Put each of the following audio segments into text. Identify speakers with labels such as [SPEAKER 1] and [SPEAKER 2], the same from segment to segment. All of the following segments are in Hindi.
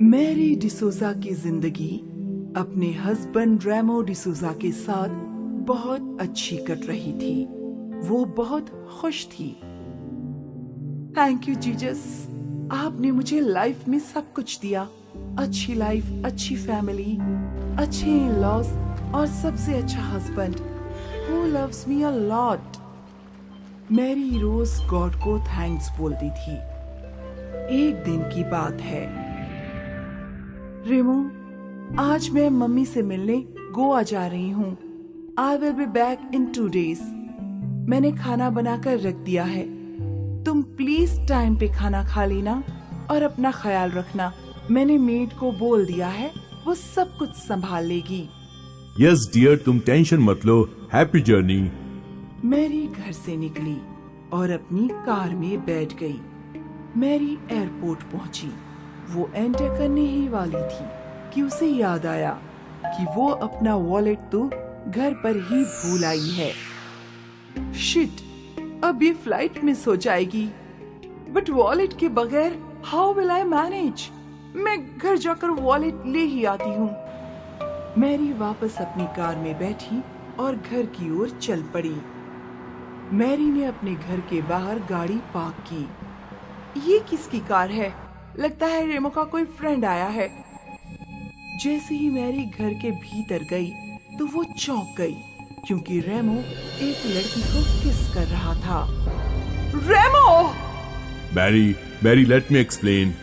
[SPEAKER 1] मैरी डिसूजा की जिंदगी अपने हस्बैंड रेमो डिसूजा के साथ बहुत अच्छी कट रही थी। वो बहुत खुश थी। थैंक यू जीसस, आपने मुझे लाइफ में सब कुछ दिया। अच्छी लाइफ, अच्छी फैमिली, अच्छे इन-लॉज और सबसे अच्छा husband who loves me a lot. Mary रोज गॉड को थैंक्स बोलती थी। एक दिन की बात है, रेमो, आज मैं मम्मी से मिलने गोवा जा रही हूँ। I will be back in 2 days। मैंने खाना बनाकर रख दिया है। तुम प्लीज टाइम पे खाना खा लेना और अपना ख्याल रखना। मैंने मेड को बोल दिया है, वो सब कुछ संभाल लेगी।
[SPEAKER 2] यस डियर, तुम टेंशन मत लो। Happy journey.
[SPEAKER 1] मैरी घर से निकली और अपनी कार में बैठ गई। मैरी एयरपोर्ट पहुंची। वो एंटर करने ही वाली थी कि उसे याद आया कि वो अपना वॉलेट तो घर पर ही भूल आई है। शिट, अब ये फ्लाइट मिस हो जाएगी। बट वॉलेट के बगैर हाउ विल आई मैनेज? मैं घर जाकर वॉलेट ले ही आती हूँ। मैरी वापस अपनी कार में बैठी और घर की ओर चल पड़ी। मैरी ने अपने घर के बाहर गाड़ी पार्क की। ये किसकी कार है? लगता है रेमो का कोई फ्रेंड आया है। जैसे ही मैरी घर के भीतर गई तो वो चौंक गई क्योंकि रेमो एक लड़की को किस कर रहा था। Remo!
[SPEAKER 2] Mary let me explain.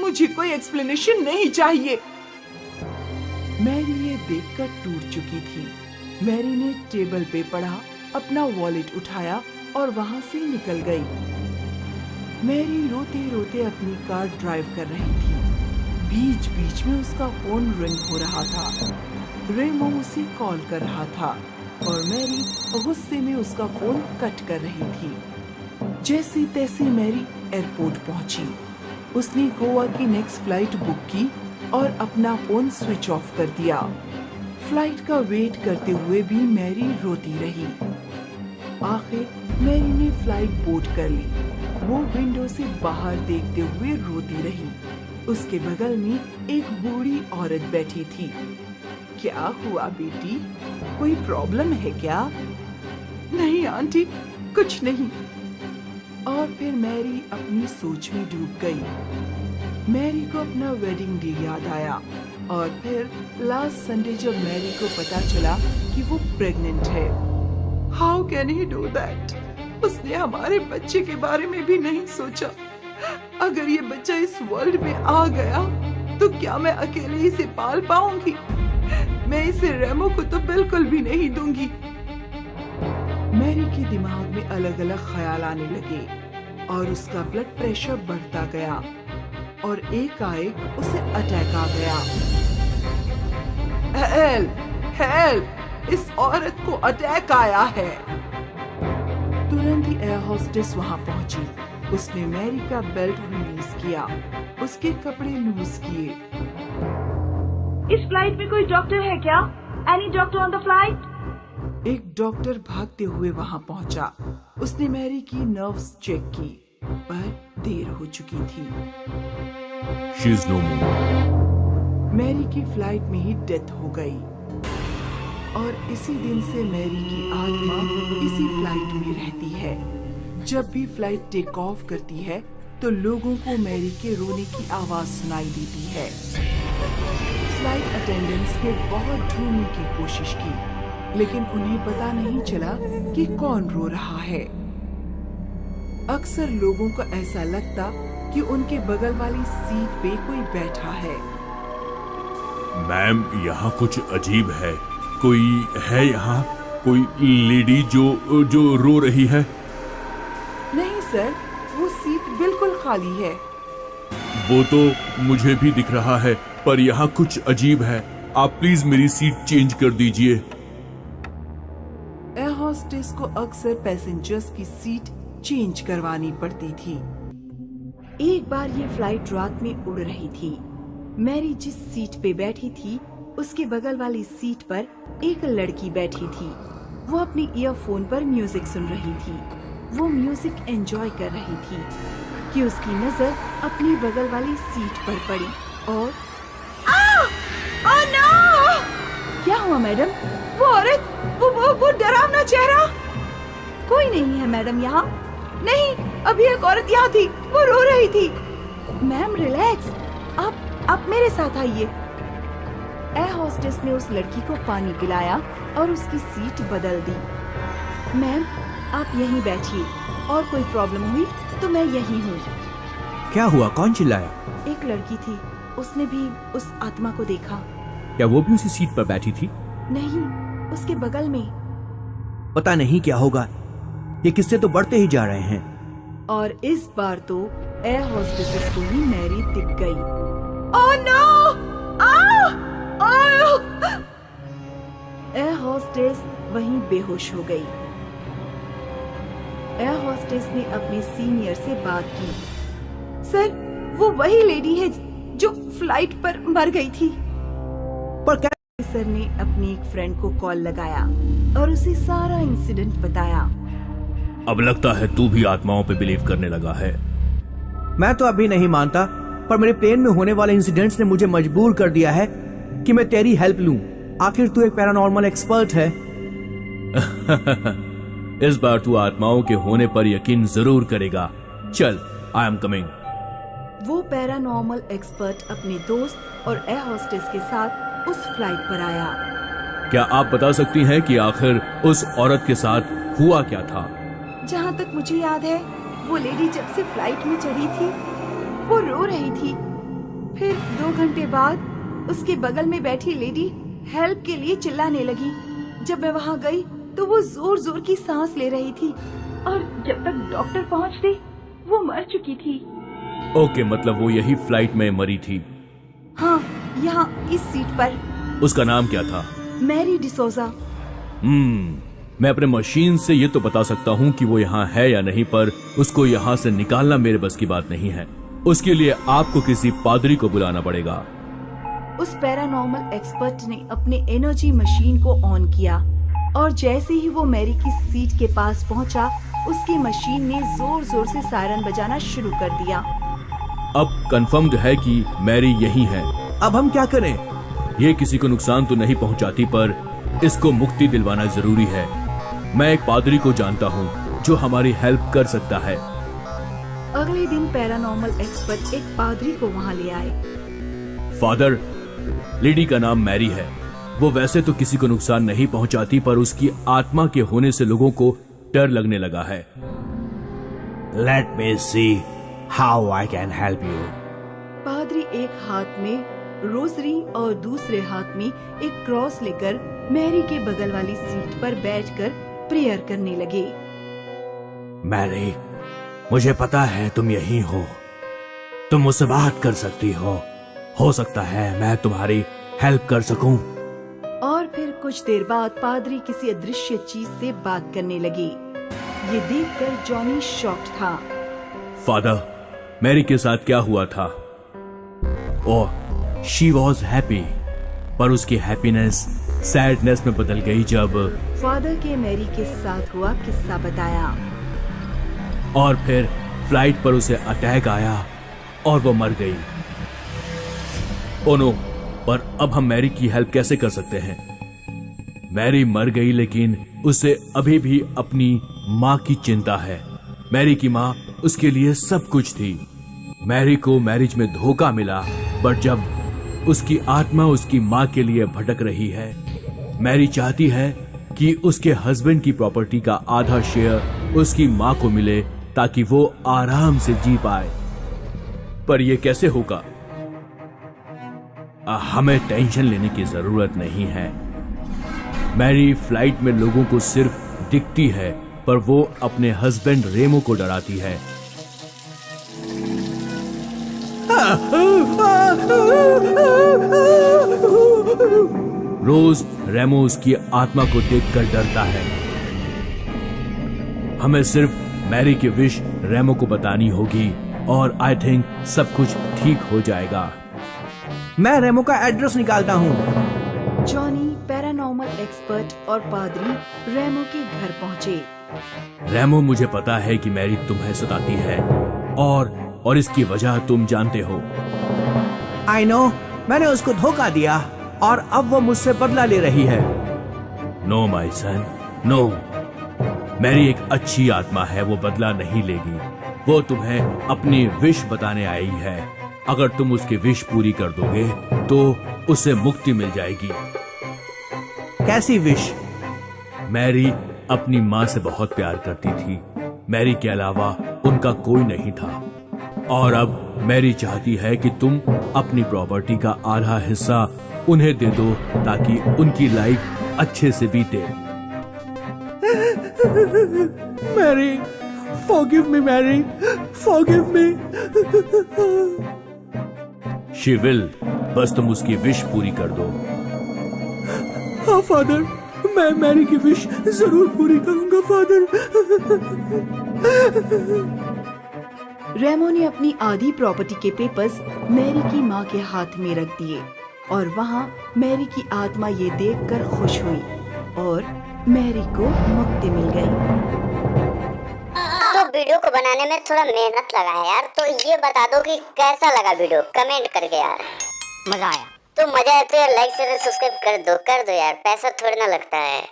[SPEAKER 1] मुझे कोई एक्सप्लेनेशन नहीं चाहिए। मैरी ये देखकर टूट चुकी थी। मैरी ने टेबल पे पड़ा, अपना वॉलेट उठाया और वहां से निकल गई। मैरी रोते रोते अपनी कार ड्राइव कर रही थी। बीच बीच में उसका फोन रिंग हो रहा था। रेमो उसे कॉल कर रहा था और मैरी गुस्से में उसका फोन कट कर रही थी। जैसी तैसी मैरी एयरपोर्ट पहुंची। उसने गोवा की नेक्स्ट फ्लाइट बुक की और अपना फोन स्विच ऑफ कर दिया। फ्लाइट का वेट करते हुए भी मैरी रोती रही। आखिर मैरी ने फ्लाइट बोर्ड कर ली। वो विंडो से बाहर देखते हुए रोती रही। उसके बगल में एक बूढ़ी औरत बैठी थी। क्या हुआ बेटी, कोई प्रॉब्लम है क्या? नहीं आंटी, कुछ नहीं। और फिर मैरी अपनी सोच में डूब गई। मैरी को अपना वेडिंग डे याद आया और फिर लास्ट संडे जब मैरी को पता चला कि वो प्रेग्नेंट है। How can he do that? उसने हमारे बच्चे के बारे में भी नहीं सोचा। अगर ये बच्चा इस वर्ल्ड में आ गया तो क्या मैं अकेले इसे पाल पाऊंगी? मैं इसे रेमो को तो बिल्कुल भी नहीं दूंगी। मैरी के दिमाग में अलग अलग ख्याल आने लगे और उसका ब्लड प्रेशर बढ़ता गया और एकाएक उसे अटैक आ गया। हेल्प! इस औरत को अटैक आया है। तुरंत ही एयर होस्टेस वहां पहुंची। उसने मैरी का बेल्ट रिलीज किया, उसके कपड़े लूज किए।
[SPEAKER 3] इस फ्लाइट में कोई डॉक्टर है क्या? Any doctor on the flight?
[SPEAKER 1] एक डॉक्टर भागते हुए वहां पहुंचा। उसने मैरी की नर्व्स चेक की, पर देर हो चुकी थी।
[SPEAKER 2] She is no more.
[SPEAKER 1] Mary की फ्लाइट में ही डेथ हो गई और इसी दिन से मैरी की आत्मा इसी फ्लाइट में रहती है। जब भी फ्लाइट टेक ऑफ करती है तो लोगों को मैरी के रोने की आवाज सुनाई देती है। फ्लाइट अटेंडेंट्स ने बहुत ढूंढने की कोशिश की, लेकिन उन्हें पता नहीं चला कि कौन रो रहा है। अक्सर लोगों को ऐसा लगता कि उनके बगल वाली सीट पे कोई बैठा है।
[SPEAKER 2] मैम, यहाँ कुछ अजीब है। कोई है यहाँ? कोई लेडी जो रो रही है?
[SPEAKER 1] नहीं सर, वो सीट बिल्कुल खाली है।
[SPEAKER 2] वो तो मुझे भी दिख रहा है, पर यहाँ कुछ अजीब है। आप प्लीज मेरी सीट चेंज कर दीजिए।
[SPEAKER 1] एयर होस्टेस को अक्सर पैसेंजर्स की सीट चेंज करवानी पड़ती थी। एक बार ये फ्लाइट रात में उड़ रही थी। मैरी जिस सीट पे बैठी थी उसके बगल वाली सीट पर एक लड़की बैठी थी। वो अपनी ईयरफोन पर म्यूजिक सुन रही थी। वो म्यूजिक एंजॉय कर रही थी। कि उसकी नजर अपनी बगल वाली सीट पर पड़ी और
[SPEAKER 3] ओह नो!
[SPEAKER 1] क्या हुआ मैडम? वो औरत, वो डरावना चेहरा। कोई नहीं है मैडम यहाँ। नहीं, अभी एक औरत यहाँ थी, वो रो रही थी। मैम रिलैक्स, आप मेरे साथ आइए। एयर होस्टेस ने उस लड़की को पानी पिलाया और उसकी सीट बदल दी। मैम आप यहीं बैठिए, और कोई प्रॉब्लम हुई तो मैं यहीं हूँ।
[SPEAKER 4] क्या हुआ? कौन चिल्लाया?
[SPEAKER 1] एक लड़की थी, उसने भी उस आत्मा को देखा।
[SPEAKER 4] क्या वो भी उसी सीट पर बैठी थी?
[SPEAKER 1] नहीं, उसके बगल में।
[SPEAKER 4] पता नहीं क्या होगा, ये किस्से तो बढ़ते ही जा रहे हैं।
[SPEAKER 1] और इस बार तो एयर होस्टेस को ही मैरी दिख गई।
[SPEAKER 3] Oh no!
[SPEAKER 1] एयर होस्टेस वहीं बेहोश हो गई। एयर होस्टेस ने अपने सीनियर से बात की। सर, वो वही लेडी है जो फ्लाइट पर मर गई थी।
[SPEAKER 4] पर क्या?
[SPEAKER 1] सर ने अपनी एक फ्रेंड को कॉल लगाया और उसे सारा इंसिडेंट बताया।
[SPEAKER 2] अब लगता है तू भी आत्माओं पे बिलीव करने लगा है।
[SPEAKER 4] मैं तो अभी नहीं मानता, पर मेरे प्लेन में होने वाले इंसिडेंट्स ने मुझे मजबूर कर दिया है कि मैं तेरी हेल्प लूं। आखिर तू एक पैरानॉर्मल एक्सपर्ट है।
[SPEAKER 2] इस बार तू आत्माओं के होने पर यकीन जरूर करेगा। चल, आई एम कमिंग।
[SPEAKER 1] वो पैरानॉर्मल एक्सपर्ट अपने दोस्त और एयर होस्टेस के साथ उस फ्लाइट पर आया।
[SPEAKER 2] क्या आप बता सकती हैं कि आखिर उस औरत के साथ हुआ क्या था?
[SPEAKER 1] जहाँ तक मुझे याद है, वो लेडी जब से फ्लाइट में चढ़ी थी, वो रो रही थी। फिर 2 घंटे बाद उसके बगल में बैठी लेडी हेल्प के लिए चिल्लाने लगी। जब मैं वहाँ गई तो वो जोर जोर की सांस ले रही थी,
[SPEAKER 3] और जब तक डॉक्टर पहुंचते वो मर चुकी थी।
[SPEAKER 2] ओके, मतलब वो यही फ्लाइट में मरी थी।
[SPEAKER 1] हाँ, यहाँ इस सीट पर।
[SPEAKER 2] उसका नाम क्या था?
[SPEAKER 1] मैरी डिसोजा।
[SPEAKER 2] मैं अपने मशीन से ये तो बता सकता हूँ कि वो यहाँ है या नहीं, पर उसको यहाँ से निकालना मेरे बस की बात नहीं है। उसके लिए आपको किसी पादरी को बुलाना पड़ेगा।
[SPEAKER 1] उस पैरानॉर्मल एक्सपर्ट ने अपने एनर्जी मशीन को ऑन किया और जैसे ही वो मैरी की सीट के पास पहुंचा, उसकी मशीन ने जोर जोर से सायरन बजाना शुरू कर दिया।
[SPEAKER 2] अब कंफर्म्ड है कि मैरी यही है।
[SPEAKER 4] अब हम क्या करें?
[SPEAKER 2] ये किसी को नुकसान तो नहीं पहुंचाती, पर इसको मुक्ति दिलवाना जरूरी है। मैं एक पादरी को जानता हूँ जो हमारी हेल्प कर सकता है।
[SPEAKER 1] अगले दिन पैरानॉर्मल एक्सपर्ट एक पादरी को वहाँ ले आए।
[SPEAKER 2] फादर, लेडी का नाम मैरी है। वो वैसे तो किसी को नुकसान नहीं पहुंचाती, पर उसकी आत्मा के होने से लोगों को डर लगने लगा है।
[SPEAKER 4] Let me see how I can help you.
[SPEAKER 1] पादरी एक हाथ में रोजरी और दूसरे हाथ में एक क्रॉस लेकर मैरी के बगल वाली सीट पर बैठकर प्रेयर करने लगे।
[SPEAKER 4] मैरी, मुझे पता है तुम यहीं हो। तुम मुझसे बात कर सकती हो सकता है मैं तुम्हारी हेल्प कर सकूं।
[SPEAKER 1] और फिर कुछ देर बाद पादरी किसी अदृश्य चीज से बात करने लगे। ये देखकर जॉनी शॉक्ड था।
[SPEAKER 2] फादर, मैरी के साथ क्या हुआ था?
[SPEAKER 4] ओह, शी वॉज हैप्पी, पर उसकी हैप्पीनेस सैडनेस में बदल गई जब
[SPEAKER 1] फादर के मैरी के साथ हुआ किस्सा बताया।
[SPEAKER 4] और फिर फ्लाइट पर उसे अटैक आया और वो मर गई।
[SPEAKER 2] ओ नो, पर अब हम मैरी की हेल्प कैसे कर सकते हैं?
[SPEAKER 4] मैरी मर गई, लेकिन उसे अभी भी अपनी माँ की चिंता है। मैरी की माँ उसके लिए सब कुछ थी। मैरी को मैरिज में धोखा मिला, बट जब उसकी आत्मा उसकी माँ के लिए भटक रही है, मैरी चाहती है कि उसके हस्बैंड की प्रॉपर्टी का आधा शेयर उसकी माँ को मिले ताकि वो आराम से जी पाए।
[SPEAKER 2] पर यह कैसे होगा?
[SPEAKER 4] हमें टेंशन लेने की जरूरत नहीं है। मैरी फ्लाइट में लोगों को सिर्फ दिखती है, पर वो अपने हस्बैंड रेमो को डराती है। रोज रेमो उसकी आत्मा को देखकर डरता है। हमें सिर्फ मैरी की विश रेमो को बतानी होगी और आई थिंक सब कुछ ठीक हो जाएगा। मैं रेमो का एड्रेस निकालता हूँ।
[SPEAKER 1] जॉनी, पैरानॉर्मल एक्सपर्ट और पादरी रेमो के घर पहुँचे।
[SPEAKER 4] रेमो, मुझे पता है कि मैरी तुम्हें सताती है,
[SPEAKER 2] और इसकी वजह तुम जानते हो।
[SPEAKER 4] आई नो, मैंने उसको धोखा दिया और अब वो मुझसे बदला ले रही है।
[SPEAKER 2] No my son, no. Mary एक अच्छी आत्मा है, वो बदला नहीं लेगी। वो तुम्हें अपनी विश बताने आई है। अगर तुम उसकी विश पूरी कर दोगे तो उसे मुक्ति मिल जाएगी।
[SPEAKER 4] कैसी विश?
[SPEAKER 2] मैरी अपनी माँ से बहुत प्यार करती थी। मैरी के अलावा उनका कोई नहीं था। और अब मैरी चाहती है कि तुम अपनी प्रॉपर्टी का आधा हिस्सा उन्हें दे दो ताकि उनकी लाइफ अच्छे से बीते।
[SPEAKER 4] Mary, forgive me Mary, forgive me.
[SPEAKER 2] She will, बस तुम उसकी विश पूरी कर दो।
[SPEAKER 4] हाँ फादर, मैं मैरी की विश जरूर पूरी करूंगा फादर।
[SPEAKER 5] रेमो ने अपनी आधी प्रॉपर्टी के पेपर्स मैरी की माँ के हाथ में रख दिए और वहाँ मैरी की आत्मा ये देखकर खुश हुई और मैरी को मुक्ति मिल गई।
[SPEAKER 6] तो वीडियो को बनाने में थोड़ा मेहनत लगा है यार, तो ये बता दो कि कैसा लगा वीडियो, कमेंट करके यार। मजा आया तो मजा आया तो यार लाइक शेयर सब्सक्राइब कर दो यार, पैसा थोड़ी ना लगता है।